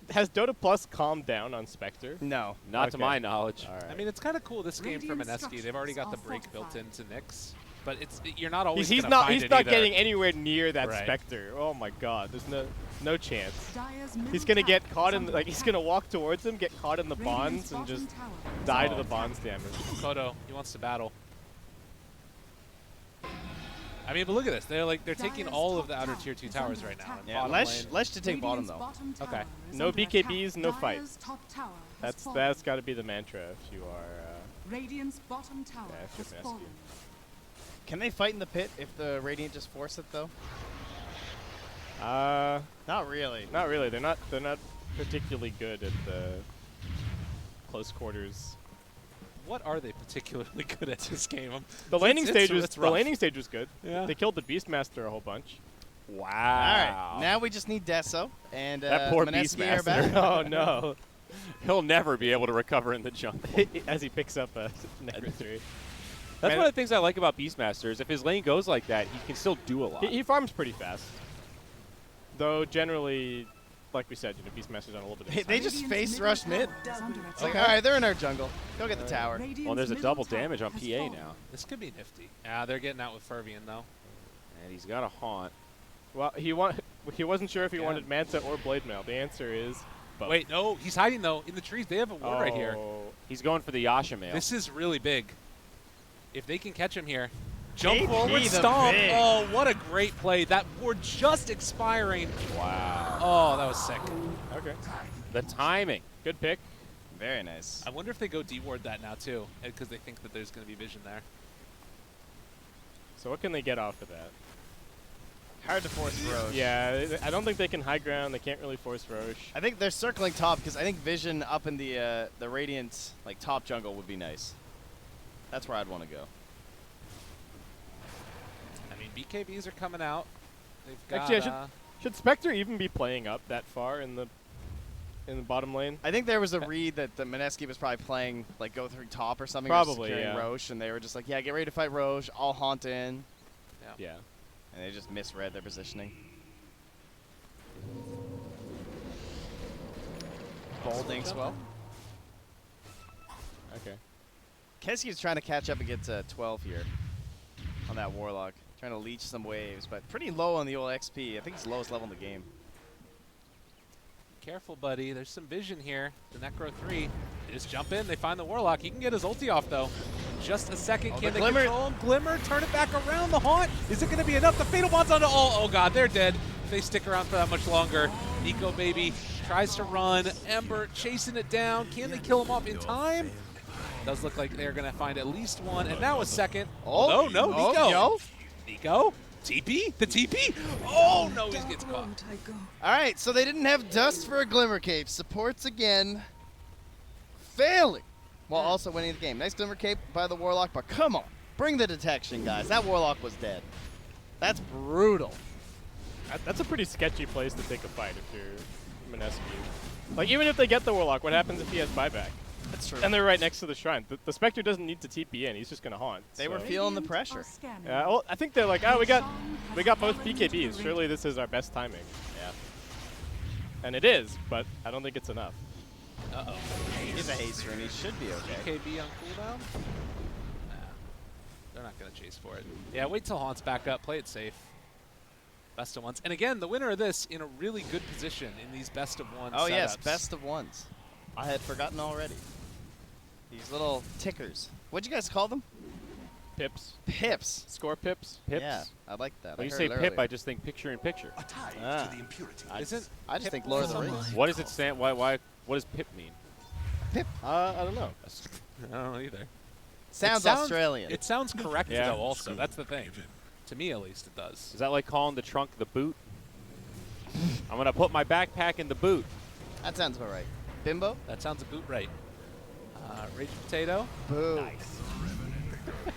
Has Dota Plus calmed down on Spectre? No. Not to Okay. my knowledge. All right. I mean, it's kind of cool this game for Radiant Mineski. They've already got the break structures built are into Nyx, but you're not always he's gonna not find he's it not either. getting anywhere near that Right. Spectre. Oh my God, there's no chance. Dire's middle He's gonna tower get is caught in under like he's attack. gonna walk towards him, get caught in the Radiant's bonds, and bottom just tower is die to under the attack. bonds damage. Kodo, he wants to battle. I mean, but look at this. They're taking Dire's all of top the outer tower tier 2 is towers under right now. attack. and Yeah, bottom Lesh lane- to take bottom Radiant's though. bottom tower Okay. is No under BKBs, attack. no fight. Dire's top tower has fallen. That's got to be the mantra if you are. Radiant's bottom tower Yeah, it's has just fallen. Can they fight in the pit if the Radiant just force it though? Not really. Not really. They're not particularly good at the close quarters. What are they particularly good at this game? The laning stage was it's rough. good. Yeah. They killed the Beastmaster a whole bunch. Wow. All right. Now we just need Deso and That poor Mineski are Beastmaster. back. Oh no! He'll never be able to recover in the jungle. As he picks up a Necro 3. That's Man, one of the things I like about Beastmaster is if his lane goes like that, he can still do a lot. He farms pretty fast. Though generally, like we said, Beastmaster's on a little bit of They time. just Radiant's face middle rush mid. tower is under It's like, attack. all right, they're in our jungle. Go get the tower. Radiant's Well, there's a middle double tower damage on has PA fallen. now. This could be nifty. Yeah, they're getting out with Fervian though. And he's got a haunt. Well, he wasn't sure if he Yeah. wanted Manta or Blade Mail. The answer is both. Wait, no, he's hiding though in the trees. They have a ward right here. Oh. He's going for the Yasha mail. This is really big. If they can catch him here, jump KP forward, the stomp. big. Oh, what a great play! That ward just expiring. Wow. Oh, that was sick. Okay. The timing. Good pick. Very nice. I wonder if they go D-ward that now too, because they think that there's going to be vision there. So what can they get off of that? Hard to force Roche. Yeah, I don't think they can high ground. They can't really force Roche. I think they're circling top because I think Vision up in the Radiant like top jungle would be nice. That's where I'd want to go. I mean, BKBs are coming out. They've got. Actually, should Spectre even be playing up that far in the bottom lane? I think there was a read that the Mineski was probably playing like go through top or something. Probably, or securing yeah. Roche, and they were just like, yeah, get ready to fight Roche. I'll haunt in, Yeah. and they just misread their positioning. Bolding well. Okay. Keski is trying to catch up and get to 12 here on that Warlock. Trying to leech some waves, but pretty low on the old XP. I think it's lowest level in the game. Careful, buddy. There's some vision here. The Necro 3. They just jump in. They find the Warlock. He can get his ulti off, though. Just a second. Oh, Can the they Glimmer. control him? Glimmer, turn it back around the haunt. Is it going to be enough? The Fatal Bond's on the... Oh, God, they're dead. If they stick around for that much longer. Nico, baby, tries to run. Ember chasing it down. Can they kill him off in time? Does look like they're going to find at least one. And now a second. Oh, no, Nico. Yo. Nico? TP? The TP? Oh, no, he gets caught. All right, so they didn't have Dust for a Glimmer Cape. Supports again. Failing while also winning the game. Nice Glimmer Cape by the Warlock, but come on. Bring the detection, guys. That Warlock was dead. That's brutal. That's a pretty sketchy place to take a fight if you're Mineski. Like, even if they get the Warlock, what happens if he has buyback? That's true. And they're right next to the shrine. The Spectre doesn't need to TP in. He's just going to haunt. They were feeling the pressure. Yeah, well, I think they're like, oh, we got both BKBs. Surely this is our best timing. Yeah. And it is, but I don't think it's enough. Uh-oh. He's a haster, and he should be okay. KB on cooldown? Nah. They're not going to chase for it. Yeah, wait till Haunt's back up. Play it safe. Best of ones. And again, the winner of this in a really good position in these best of one Oh, setups. yes, best of ones. I had forgotten already. These little tickers. What'd you guys call them? Pips. Pips. Score pips. Pips? Yeah, I like that. When I you heard say it pip, earlier. I just think picture in picture. Ah. I just think Lord of the Rings. What does it stand? Why? What does pip mean? Pip. I don't know. I don't know either. Sounds Australian. It sounds correct, Yeah. though, also. That's the thing. To me, at least, it does. Is that like calling the trunk the boot? I'm gonna put my backpack in the boot. That sounds about right. Bimbo? That sounds a boot right. Rage Potato. Boo. Nice.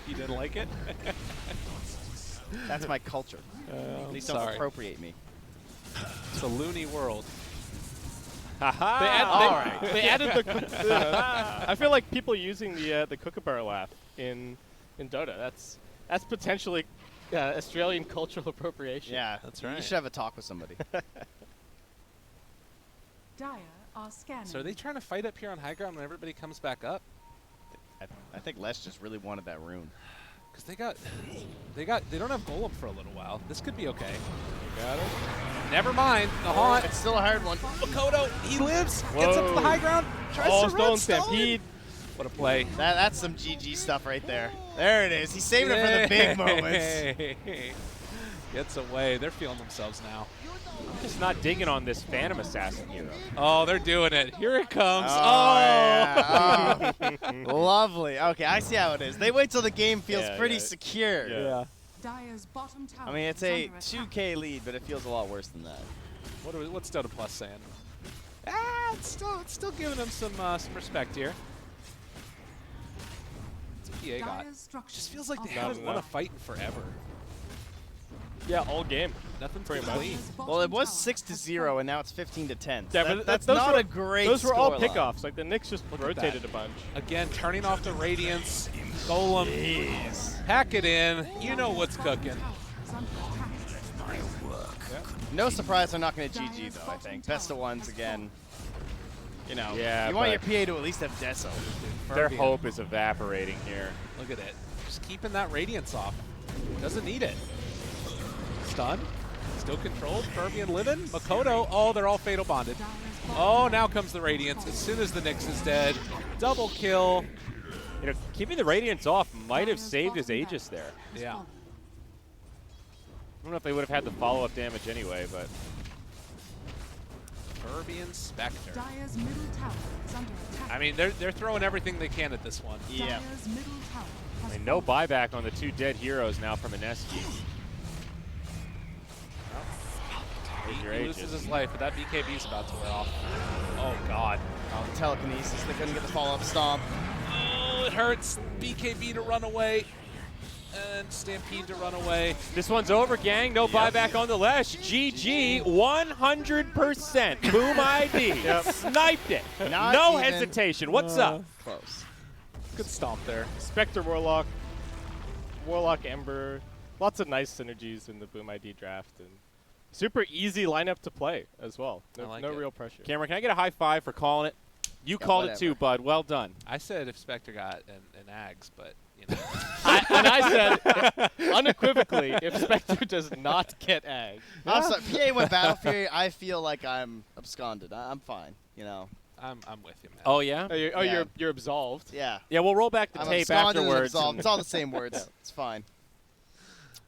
You didn't like it? That's my culture. Please don't sorry. appropriate me. It's a loony world. Haha! They added the. I feel like people using the kookaburra laugh in Dota. That's potentially Australian cultural appropriation. Yeah, That's You right. should have a talk with somebody. Dire are scanning. So are they trying to fight up here on high ground when everybody comes back up? I think Les just really wanted that rune. Because they don't have Golem for a little while. This could be okay. Got it. Never mind. The Haunt. It's still a hard one. Makoto, he lives. Gets up to the high ground. Tries Oh, to Stone red Stampede. What a play. That's some GG stuff right there. There it is. He's saving it for the big moments. Gets away. They're feeling themselves now. I'm just not digging on this Phantom Assassin hero. Oh, they're doing it. Here it comes. Yeah. Oh. Lovely. Okay, I see how it is. They wait till the game feels Yeah, pretty yeah. secure. Yeah. Dire's bottom tower I mean, it's is a under attack. 2K lead, but it feels a lot worse than that. What's Dota Plus saying? It's still giving them some respect here. What's PA got? Dire's structures Just feels like they are haven't won a fight in forever. Yeah, all game. Nothing's Pretty been much. clean. Dire's Well, it bottom was tower 6-0, has and now it's 15-10. Yeah, That- but that's those not were- a great Those were all scoreline. pickoffs. Like the Knicks just Look at rotated that. a bunch. Again, turning off the Radiance. Golem. Pack it in. You know what's cooking. fallen. Tower is under attack. No surprise they're not going to GG, though, I think. Best of ones again. You know, Yeah, you want your but- PA to at least have Deso. Their Furbian. hope is evaporating here. Look at it. Just keeping that Radiance off. Doesn't need it. Stun. Still controlled. Furbian living. Makoto. Oh, they're all fatal bonded. Dire's bottom Oh, tower now comes the Radiance. As soon as the Nyx is dead. Double kill. You know, keeping the Radiance off might have Dire's saved his bottom Aegis tower there. has Yeah. fallen. I don't know if they would have had the follow-up damage anyway, but Furbian Spectre. Dire's middle tower is under attack. I mean, they're throwing everything they can at this one. Yeah. Dire's middle tower has I mean, no fallen. buyback on the two dead heroes now from Mineski. There's your He loses Aegis. his life, but that BKB is about to wear off. Oh, God. Oh, telekinesis. They couldn't get the follow-up stomp. Oh, it hurts. BKB to run away. And Stampede to run away. This one's over, gang. No buyback on the Lesh. GG, 100%. Boom ID. Sniped it. Not no even hesitation. What's up? Close. Good stomp there. Spectre Warlock, Warlock Ember. Lots of nice synergies in the Boom ID draft. And super easy lineup to play as well. I No, like no it. real pressure. Cameron, can I get a high five for calling it? You Yeah, called whatever. it too, bud. Well done. I said if Spectre got an Ags, but, you know. And I said unequivocally, if Spectre does not get Ag. I'm sorry. PA went Battle Fury. I feel like I'm absconded. I'm fine. You know. I'm with you, man. Oh, yeah? Yeah. You're absolved. Yeah. Yeah, we'll roll back the I'm tape absconded and afterwards. absolved. and- It's all the same words. It's fine.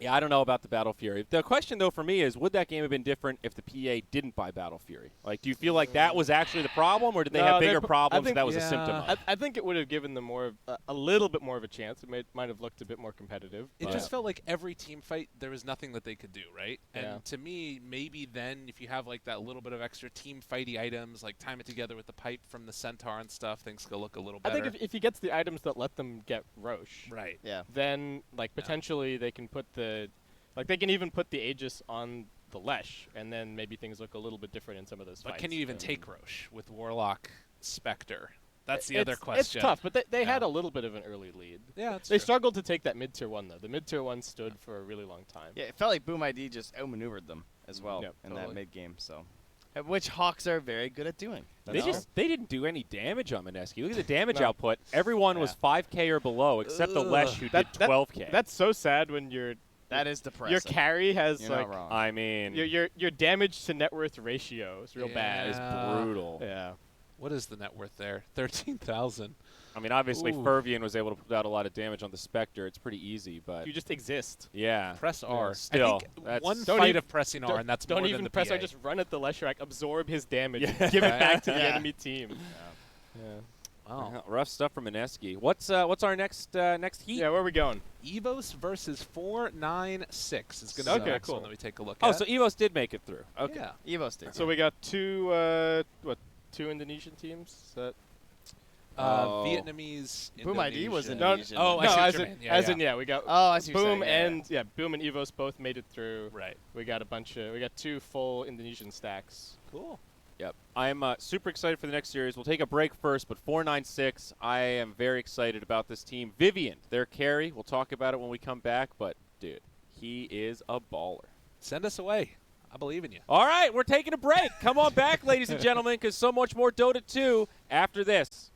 Yeah, I don't know about the Battle Fury. The question, though, for me is, would that game have been different if the PA didn't buy Battle Fury? Like, do you feel like that was actually the problem, or did they have bigger problems and that was a symptom of? I think it would have given them a little bit more of a chance. It might have looked a bit more competitive. It just felt like every team fight, there was nothing that they could do, right? And to me, maybe then if you have like that little bit of extra team fighty items, like time it together with the pipe from the Centaur and stuff, things could look a little better. I think if he gets the items that let them get Roche, right? Yeah. Then like potentially they can put they can even put the Aegis on the Lesh, and then maybe things look a little bit different in some of those fights. But can you even take Roche with Warlock Spectre? That's the other question. It's tough, but they had a little bit of an early lead. Yeah, that's They true. struggled to take that mid-tier 1, though. The mid-tier 1 stood for a really long time. Yeah, it felt like Boom ID just outmaneuvered them as well in that mid game. So, which Hawks are very good at doing. They didn't do any damage on Mineski. Look at the damage output. Everyone was 5K or below except the Lesh who did 12K. That's so sad when that is depressing. Your carry has You're not wrong. I mean, your damage to net worth ratio is real bad. It's brutal. Yeah. What is the net worth there? 13,000. I mean, obviously, Fervian was able to put out a lot of damage on the Spectre. It's pretty easy, but You just exist. yeah. Press R. Still, I think that's- one Don't fight even- of pressing R, and that's Don't more even than the press PA. R, just run at the Leshrac, absorb his damage, and give it back to the enemy team. Wow. Rough stuff from Mineski. What's our next heat? Yeah, where are we going? Evos versus 496 is going to be the next cool. one that we take a look Oh, at. so Evos did make it through. Okay. Yeah. Evos did. So we got two Indonesian teams? That Vietnamese, Boom ID was Indonesia. Indonesian. Oh, I no, see what as you in, mean. as Yeah, in, we got Oh, I see what you're Boom saying, yeah, and Boom and Evos both made it through. Right. We got we got two full Indonesian stacks. Cool. Yep. I'm super excited for the next series. We'll take a break first, but 496, I am very excited about this team. Vivian, their carry. We'll talk about it when we come back, but, dude, he is a baller. Send us away. I believe in you. All right, we're taking a break. Come on back, ladies and gentlemen, because so much more Dota 2 after this.